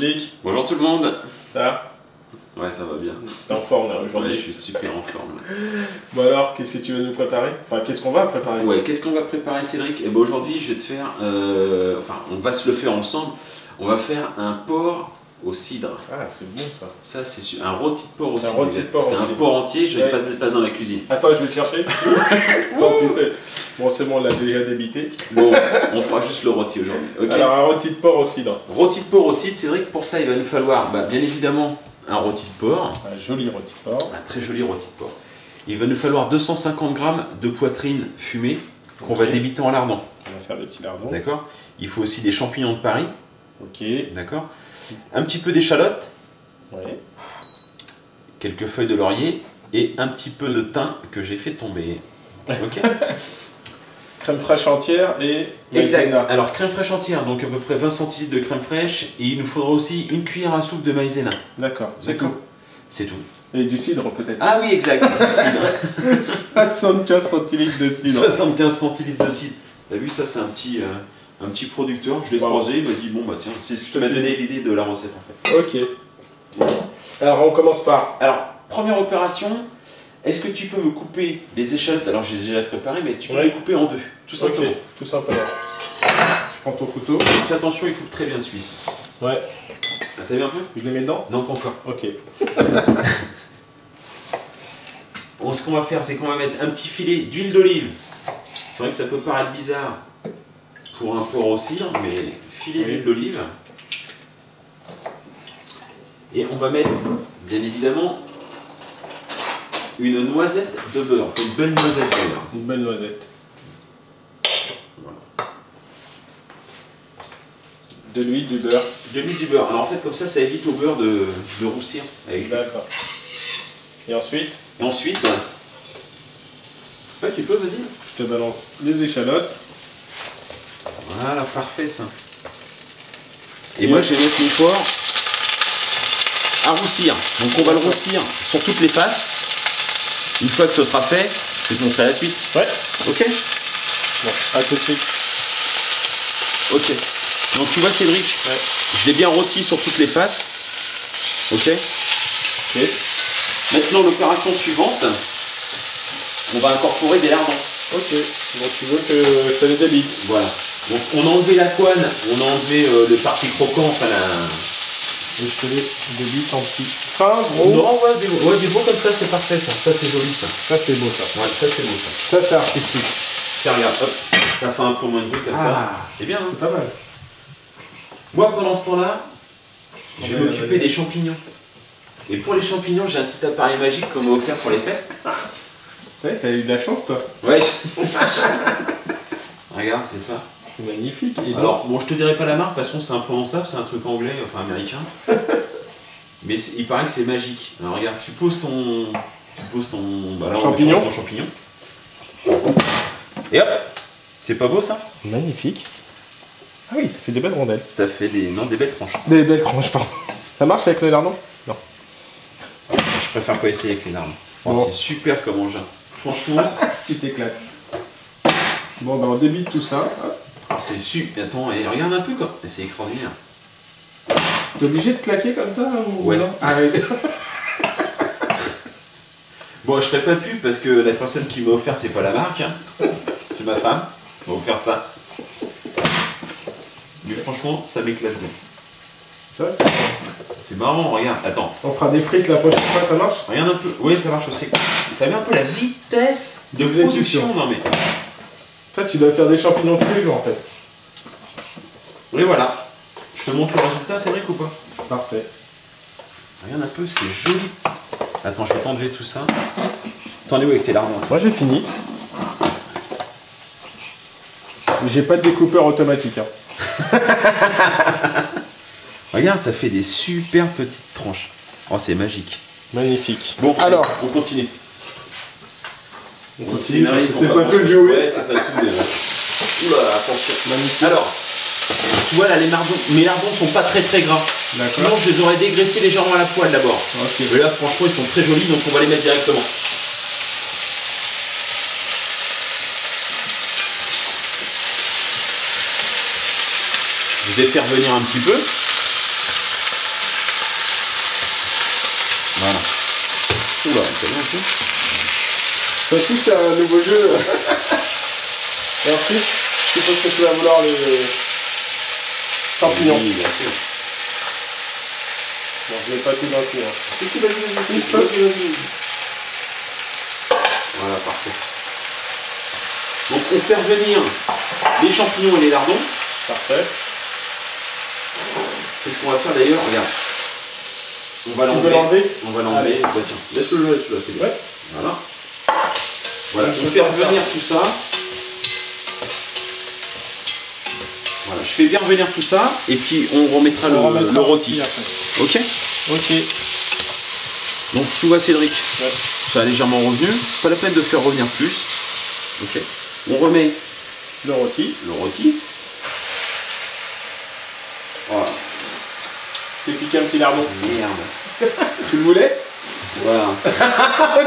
Cédric. Bonjour tout le monde. Ça va? Ouais, ça va bien. T'es en forme là aujourd'hui? Ouais, je suis super en forme. Bon alors, qu'est-ce que tu veux nous préparer? Enfin, qu'est-ce qu'on va préparer? Ouais, qu'est-ce qu'on va préparer, Cédric? Et ben aujourd'hui, je vais te faire... Enfin, on va se le faire ensemble. On va faire un porc au cidre. Ah, c'est bon ça. Ça, c'est un rôti de porc au cidre. Un rôti de porc au C'est un cidre. porc entier, j'avais Ouais. pas de place dans la cuisine. Attends, je vais le chercher. Oh putain. Bon, c'est bon, on l'a déjà débité. Bon, on fera juste le rôti aujourd'hui. Ok. Alors, un rôti de porc au cidre. Rôti de porc au cidre, Cédric, pour ça, il va nous falloir, bien évidemment, un rôti de porc. Un joli rôti de porc. Un très joli rôti de porc. Il va nous falloir 250 g de poitrine fumée qu'on Ok. va débiter en lardons. On va faire des petits lardons. D'accord. Il faut aussi des champignons de Paris. Ok. D'accord. Un petit peu d'échalote, Ouais. quelques feuilles de laurier et un petit peu de thym que j'ai fait tomber. Ok. Crème fraîche entière et Exact. maïzena. Alors crème fraîche entière, donc à peu près 20 centilitres de crème fraîche et il nous faudra aussi une cuillère à soupe de maïzena. D'accord, c'est D'accord. tout. C'est tout. Et du cidre peut-être. Ah oui, exact. Du cidre. 75 centilitres de cidre. 75 centilitres de cidre. T'as vu, ça c'est un petit producteur. Je l'ai Bravo. croisé, il m'a dit bon bah tiens, c'est ce qui m'a donné l'idée de la recette en fait. Ok. Alors on commence par. Alors, première opération, est-ce que tu peux me couper les échalotes? Alors, j'ai déjà préparé, mais tu peux Ouais. les couper en deux, tout simplement. Ok, tout simplement. Je prends ton couteau. Fais attention, il coupe très bien celui-ci. Ouais. Ah, t'as vu un peu? Je les mets dedans? Non, pas encore. Ok. Bon, ce qu'on va faire, c'est qu'on va mettre un petit filet d'huile d'olive. C'est vrai que ça peut paraître bizarre pour un porc au cidre, mais filet Oui. d'huile d'olive. Et on va mettre, bien évidemment, une noisette de beurre. Il faut une belle noisette de beurre. Une belle noisette. Voilà. De l'huile, du beurre. De l'huile, du beurre. Alors en fait, comme ça évite au beurre de roussir. Avec... D'accord. Et ensuite, Et ensuite, ouais, tu peux, vas-y. je te balance les échalotes. Voilà, parfait ça. Et moi, je vais mettre mon porc à roussir. Donc on va le roussir sur toutes les faces. Une fois que ce sera fait, je vais te montrer la suite. Ouais. Ok? Bon, à tout de suite. Ok. Donc tu vois, Cédric, Ouais. je l'ai bien rôti sur toutes les faces. Ok? Ok. Maintenant, l'opération suivante, on va incorporer des lardons. Ok. Donc tu veux que ça les débite. Voilà. Donc on a enlevé la couenne, on a enlevé le parti croquant, enfin la... Et je te les débite en petits. Fin, gros. Non, ouais, des gros comme ça, c'est parfait ça. Ça c'est joli ça. Ça c'est beau ça. Ouais, ça c'est beau ça. Ça c'est artistique. Tiens, regarde, hop, ça fait un peu moins de bruit comme ça. C'est bien, hein. C'est pas mal. Moi pendant ce temps-là, je vais Ouais, m'occuper ouais. des champignons. Et pour les champignons, j'ai un petit appareil magique qu'on m'a offert pour les fêtes. Ouais, t'as eu de la chance toi. Ouais. Regarde, c'est ça. C'est magnifique. Et Alors, bon, je te dirai pas la marque, de toute façon, c'est imprononçable, c'est un truc anglais, enfin américain. Mais il paraît que c'est magique. Alors, regarde, tu poses ton. Bah, là, en Champignon. l'occurrence, ton champignon. Et hop! C'est pas beau ça? c'est magnifique. Ah oui, ça fait des belles rondelles. Ça fait des belles tranches. Des belles tranches, pardon. Ça marche avec les lardons? Non. Je préfère pas essayer avec les larmes. Oh, Bon. c'est super comme engin. Franchement, Tu t'éclates. Bon, ben on débite tout ça. Hop. c'est super. Attends, et regarde un peu quoi. C'est extraordinaire. T'es obligé de claquer comme ça ou Ouais. non? Arrête. Bon, je ferai pas de pub parce que la personne qui m'a offert, c'est pas la marque. Hein. C'est ma femme. Elle m'a offert ça. Mais franchement, ça m'éclate bien. Ça, C'est marrant, regarde. Attends. on fera des frites la prochaine fois, ça marche? Regarde un peu. Oui, ça marche aussi. T'as vu un peu la vitesse de D'exécution. production? Non mais. Ça, tu dois faire des champignons tous les jours en fait. Oui, voilà. Je te montre le résultat, Cédric, ou pas? Parfait. Regarde un peu, c'est joli. Attends, je vais t'enlever tout ça. T'en es où avec tes lardons? Moi j'ai fini. J'ai pas de découpeur automatique. Hein. Regarde, ça fait des super petites tranches. Oh, c'est magique. Magnifique. Bon, alors, on continue. on C'est continue, merveilleux parce pour que c'est pas tout le jouet. Ouais, c'est pas tout déjà. Oula, attention. Magnifique. Alors, tu vois là, mes lardons sont pas très gras. D'accord. Sinon, je les aurais dégraissés légèrement à la poêle d'abord. Ok. Mais là, franchement, ils sont très jolis, donc on va les mettre directement. Je vais faire venir un petit peu. Voilà. Oula, c'est bien un peu. Ça aussi, c'est un nouveau jeu. Et ensuite, je suppose que tu vas vouloir les champignons. Oui, bien sûr. Bon, je mets pas tout d'un coup. Hein. Si, vas-y. Voilà, parfait. Donc on fait revenir les champignons et les lardons. Parfait. C'est ce qu'on va faire d'ailleurs, regarde. On va l'enlever. On va l'enlever. Bah, tiens, laisse-le jouer, celui-là, c'est bien. Ouais. Voilà. Voilà, on fait revenir tout ça. Voilà, je fais bien revenir tout ça et puis on remettra le rôti. Ok. Ok. Donc tu vois Cédric, ouais. Ça a légèrement revenu. Pas la peine de faire revenir plus. Ok. On remet le rôti. Voilà. T'es piqué un petit lardon. Merde. Tu le voulais? Voilà.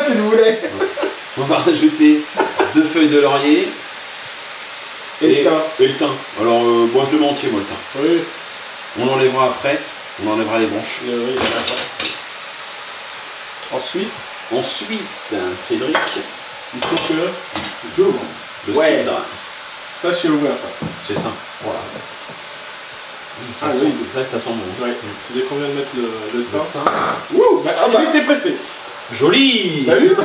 Tu le voulais. On va rajouter 2 feuilles de laurier. Et le thym. Alors, moi je le mets entier, moi, le thym. Oui. On l'enlèvera après. On enlèvera les branches. Oui, d'accord. Ensuite, Cédric, il faut que j'ouvre le cidre. Ça, je sais ouvrir ça. C'est ça. Voilà. Ça oui. Là, ça sent bon. Ouais. Tu sais combien de mettre le thym? Ouh, bah, t'es pressé. Joli. T'as vu?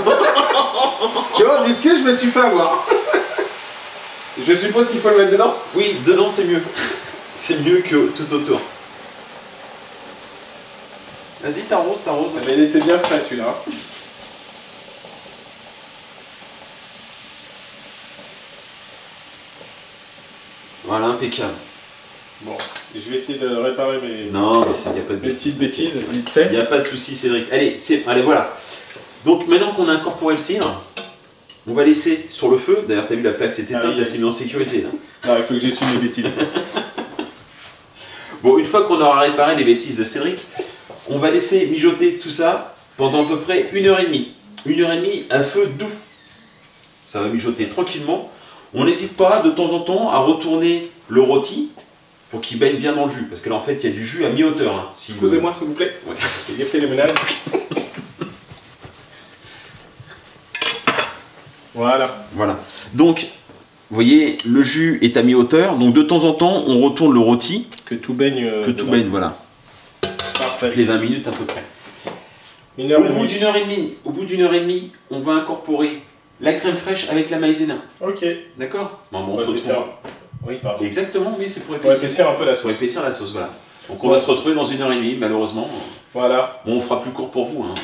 Tu vois, disque, je me suis fait avoir. Je suppose qu'il faut le mettre dedans? Oui, dedans c'est mieux. C'est mieux que tout autour. Vas-y, t'arroses. Mais il était bien frais celui-là. Voilà, impeccable. Bon, je vais essayer de réparer mes... Non, mais il n'y a pas de bêtises. Il n'y a pas de souci, Cédric. Allez, voilà. Donc maintenant qu'on a incorporé le cidre, on va laisser sur le feu. D'ailleurs, t'as vu la plaque s'est éteinte, elle s'est mise en sécurité. Là. Non, il faut que j'essuie mes bêtises. Bon, une fois qu'on aura réparé les bêtises de Cédric, on va laisser mijoter tout ça pendant à peu près 1h30. 1h30 à feu doux. Ça va mijoter tranquillement. On n'hésite pas de temps en temps à retourner le rôti pour qu'il baigne bien dans le jus. Parce que là, en fait, il y a du jus à mi-hauteur. Hein, Excusez-moi, s'il vous plaît. Ouais. J'ai bien fait le ménage. Voilà. Donc, vous voyez, le jus est à mi-hauteur. Donc, de temps en temps, on retourne le rôti. Que tout baigne. Voilà. Parfait. Toutes les 20 minutes à peu près. Au bout d'une heure et demie, on va incorporer la crème fraîche avec la maïzena. Ok. D'accord. On se retrouve. Oui, pardon. Exactement, oui, c'est pour épaissir un peu la sauce. Pour épaissir la sauce, voilà. Donc on va se retrouver dans 1h30, malheureusement. Voilà. Bon, on fera plus court pour vous. Hein.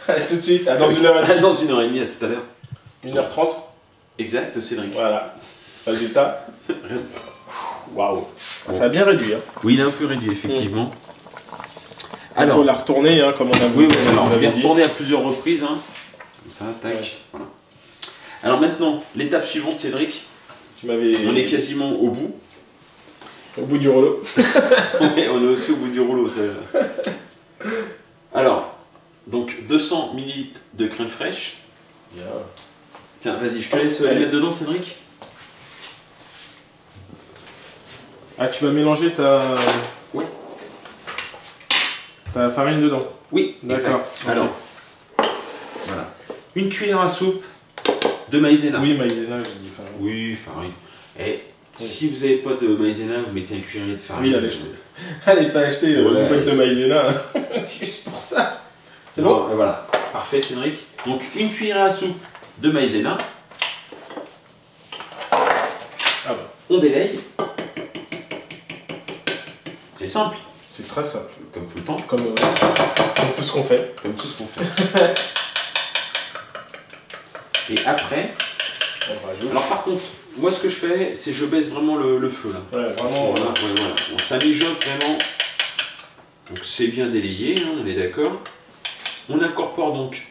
Allez, tout de suite, dans 1h30. Dans 1h30, à tout à l'heure. 1h30. Exact, Cédric. Voilà. Résultat. Waouh. Ça a bien réduit. Hein. Oui, il a un peu réduit, effectivement. Alors, on l'a retourné, hein, comme on a vu. Oui, alors je vais retourner à plusieurs reprises. Hein. Comme ça, tac. Ouais. Voilà. Alors maintenant, l'étape suivante, Cédric. On est quasiment au bout. Au bout du rouleau. Oui, on est aussi au bout du rouleau. Ça. Alors, donc 200 ml de crème fraîche. Bien. Tiens, vas-y, je te laisse les mettre dedans, Cédric. Ah, tu vas mélanger ta... Oui. Ta farine dedans. Oui, d'accord. Okay. Alors, voilà. Une cuillère à soupe de maïzena. Oui, maïzena, j'ai dit farine. Oui, farine. Et si vous n'avez pas de maïzena, vous mettez un cuillerée de farine. Oui, allez pas acheter une boîte de maïzena juste pour ça. C'est bon, voilà. Parfait, Cédric. Donc, une cuillère à soupe de maïzena. Ah bon. On délaye. C'est simple. C'est très simple. Comme tout le temps. Comme tout ce qu'on fait. Comme tout ce qu'on fait. Et après, on rajoute. Alors par contre, moi ce que je fais, c'est je baisse vraiment le feu là. Ouais, vraiment. Voilà. Bon, ça mijote vraiment. Donc c'est bien délayé, hein, on est d'accord. On incorpore donc.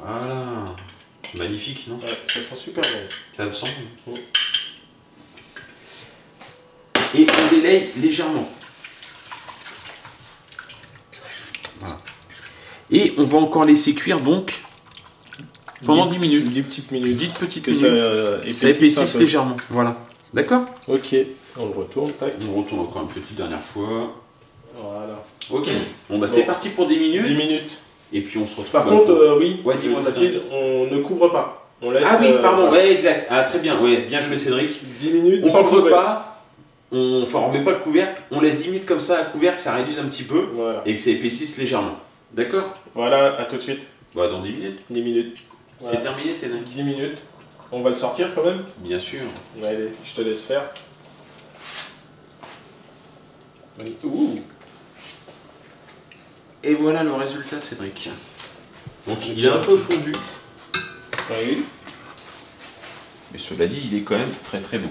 Voilà. Magnifique, non? Ouais, ça sent super bon. Ça me semble. Et on délaye légèrement. Voilà. Et on va encore laisser cuire donc pendant 10 minutes. 10 petites minutes. 10 petites que minutes. Ça épaississe légèrement. Voilà. D'accord? Ok. On le retourne. Tac. On retourne encore une petite dernière fois. Voilà. Ok. Bon bah c'est parti pour 10 minutes. 10 minutes. Et puis on se retrouve. Par contre, oui, ouais, je dis-moi, précise, on ne couvre pas. On laisse, ah oui, pardon, ouais, exact. Ah très bien, ouais, bien joué Cédric. 10 minutes On sans couvre couvrir. pas, on met pas le couvercle, on laisse 10 minutes comme ça à couvercle, ça réduise un petit peu Voilà. et que ça épaississe légèrement. D'accord? Voilà, à tout de suite. Bah dans 10 minutes. 10 minutes. Voilà. C'est terminé Cédric. 10 minutes. On va le sortir quand même? Bien sûr. Allez, je te laisse faire. Ouh. Et voilà le résultat Cédric. Donc il est un peu fondu. Oui. Mais cela dit, il est quand même très très beau.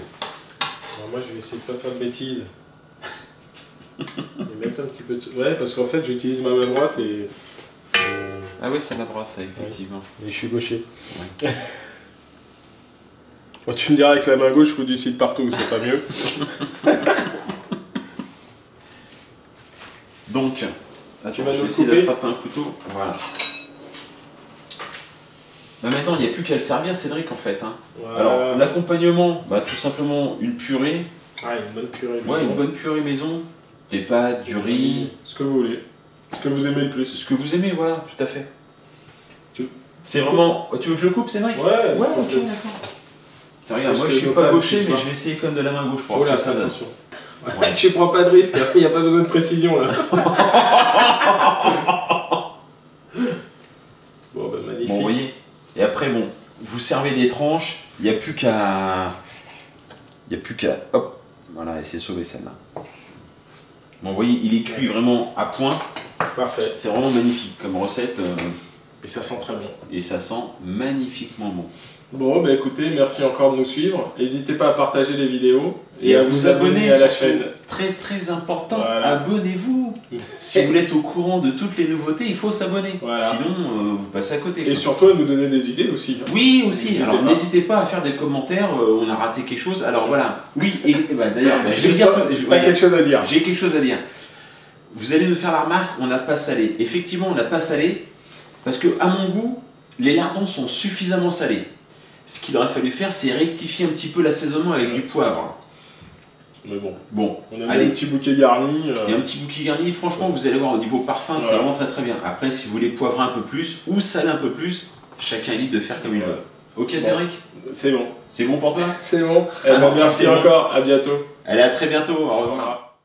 Alors moi je vais essayer de pas faire de bêtises. Et mettre un petit peu de... Ouais, parce qu'en fait j'utilise ma main droite et... Ah oui, c'est à la droite ça, effectivement. Et je suis gaucher. Ouais. Bon, tu me diras avec la main gauche, je fous du cide partout, c'est pas mieux. Donc, tu vas je nous vais essayer couper d'attraper un couteau. Voilà. Bah maintenant, il n'y a plus qu'à le servir, Cédric, en fait. Hein. Voilà. Alors, l'accompagnement, bah, tout simplement une purée. Ah, une bonne purée. Ouais, une bonne purée maison. Des pâtes, du riz. Ce que vous voulez. Ce que vous aimez le plus. Ce que vous aimez, voilà, tout à fait. Tu... C'est vraiment... Tu veux que je le coupe, Cédric? Ouais, ouais, ok, d'accord. Regarde, moi je suis pas gaucher, mais je vais essayer comme de la main gauche pour voir ce que ça donne. Ouais. Tu prends pas de risque, il n'y a pas besoin de précision là. Bon, bah magnifique. Bon, vous voyez. Et après, bon, vous servez des tranches, il n'y a plus qu'à. Hop, voilà, essayer de sauver celle-là. Bon, vous voyez, il est cuit vraiment à point. Parfait. C'est vraiment magnifique comme recette. Et ça sent très bon. Et ça sent magnifiquement bon. Bon, bah écoutez, merci encore de nous suivre. N'hésitez pas à partager les vidéos et à vous abonner à la chaîne. Très très important, voilà. Abonnez-vous. Si vous voulez être au courant de toutes les nouveautés, il faut s'abonner. Voilà. Sinon, vous passez à côté. Et surtout à nous donner des idées aussi. Hein. Oui, aussi. Alors n'hésitez pas à faire des commentaires, on a raté quelque chose. Alors voilà. Oui, et bah, d'ailleurs, bah, je vais dire. T'as quelque chose à dire. J'ai quelque chose à dire. Vous allez nous faire la remarque, on n'a pas salé. Effectivement, on n'a pas salé, parce que à mon goût, les lardons sont suffisamment salés. Ce qu'il aurait fallu faire, c'est rectifier un petit peu l'assaisonnement avec du poivre. Mais bon. Bon, on a un petit bouquet garni. Et un petit bouquet garni, franchement, vous allez voir au niveau parfum, c'est vraiment très très bien. Après, si vous voulez poivrer un peu plus ou saler un peu plus, chacun est libre de faire comme il veut. Ok, Cédric? C'est bon. C'est bon pour toi? C'est bon. Merci encore, à bientôt. Allez, à très bientôt, au revoir.